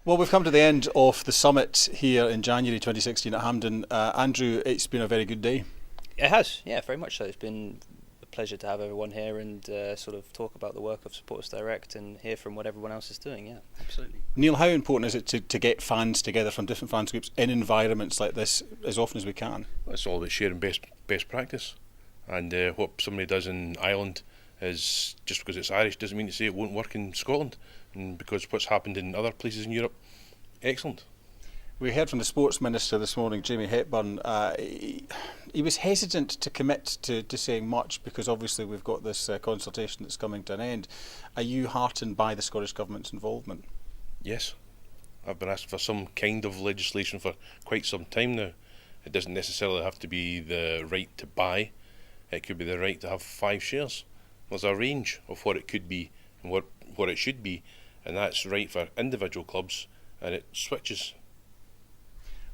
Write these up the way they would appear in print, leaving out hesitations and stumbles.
Well, we've come to the end of the summit here in January 2016 at Hampden. Andrew, it's been a very good day. It has, yeah, very much so. It's been a pleasure to have everyone here and sort of talk about the work of Supporters Direct and hear from what everyone else is doing, yeah, absolutely. Neil, how important is it to get fans together from different fans groups in environments like this as often as we can? It's all about sharing best practice. And what somebody does in Ireland is, just because it's Irish doesn't mean to say it won't work in Scotland. And because what's happened in other places in Europe, excellent. We heard from the Sports Minister this morning, Jamie Hepburn. He was hesitant to commit to saying much because obviously we've got this consultation that's coming to an end. Are you heartened by the Scottish Government's involvement? Yes. I've been asking for some kind of legislation for quite some time now. It doesn't necessarily have to be the right to buy. It could be the right to have 5 shares. There's a range of what it could be and what it should be, and that's right for individual clubs, and it switches.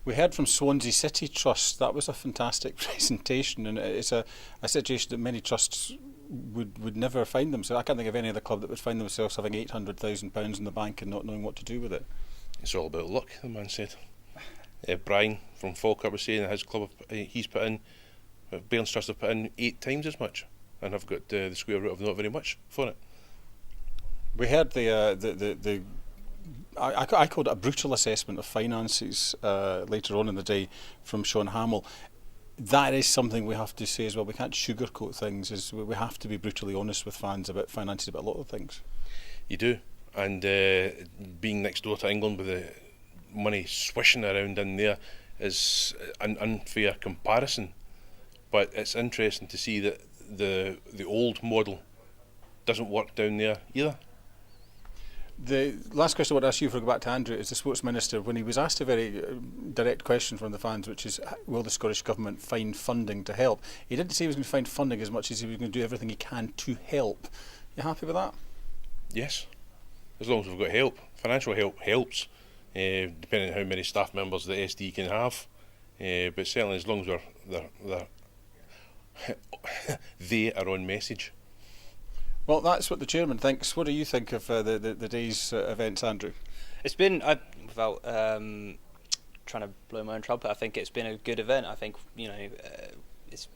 We heard from Swansea City Trust. That was a fantastic presentation, and it's a situation that many trusts would never find themselves. I can't think of any other club that would find themselves having £800,000 in the bank and not knowing what to do with it. It's all about luck, the man said. Brian from Falkirk was saying that his club, he's put in, Bairns Trust have put in 8 times as much, and have got the square root of not very much for it. We heard I called it a brutal assessment of finances later on in the day from Sean Hamill. That is something we have to say as well. We can't sugarcoat things. We have to be brutally honest with fans about finances, about a lot of things. You do, and being next door to England with the money swishing around in there is an unfair comparison. But it's interesting to see that the old model doesn't work down there either. The last question I want to ask you before I go back to Andrew is the Sports Minister, when he was asked a very direct question from the fans, which is, will the Scottish Government find funding to help? He didn't say he was going to find funding as much as he was going to do everything he can to help. You happy with that? Yes, as long as we've got help. Financial help helps, depending on how many staff members the SD can have. But certainly as long as they are on message. Well, that's what the chairman thinks. What do you think of the day's events, Andrew? It's been, without trying to blow my own trumpet, I think it's been a good event. I think, it's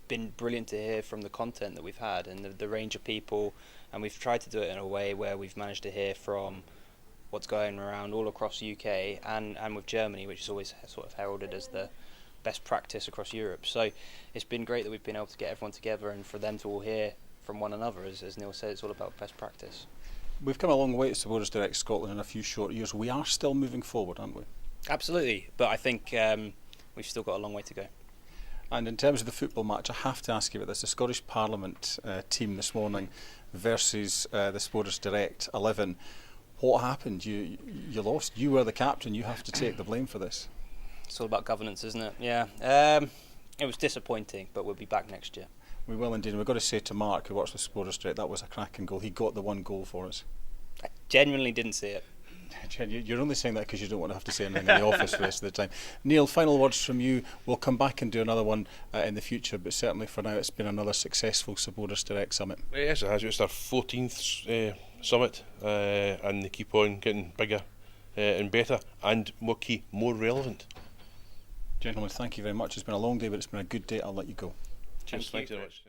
been brilliant to hear from the content that we've had and the range of people, and we've tried to do it in a way where we've managed to hear from what's going around all across the UK and with Germany, which is always sort of heralded as the best practice across Europe. So it's been great that we've been able to get everyone together and for them to all hear from one another. As Neil said, it's all about best practice. We've come a long way to Supporters Direct Scotland in a few short years. We are still moving forward, aren't we? Absolutely, but I think we've still got a long way to go. And in terms of the football match, I have to ask you about this. The Scottish Parliament team this morning versus the Supporters Direct 11. What happened? You lost. You were the captain. You have to take the blame for this. It's all about governance, isn't it? Yeah. It was disappointing, but we'll be back next year. We will indeed. And we've got to say to Mark, who works with Supporters Direct, that was a cracking goal. He got the one goal for us. I genuinely didn't see it. Jen, you're only saying that because you don't want to have to say anything in the office for the rest of the time. Neil, final words from you. We'll come back and do another one in the future, but certainly for now it's been another successful Supporters Direct Summit. Yes, it has. It's our 14th summit, and they keep on getting bigger and better, and more key, more relevant. Gentlemen, thank you very much. It's been a long day, but it's been a good day. I'll let you go. Cheers. Thank you very much.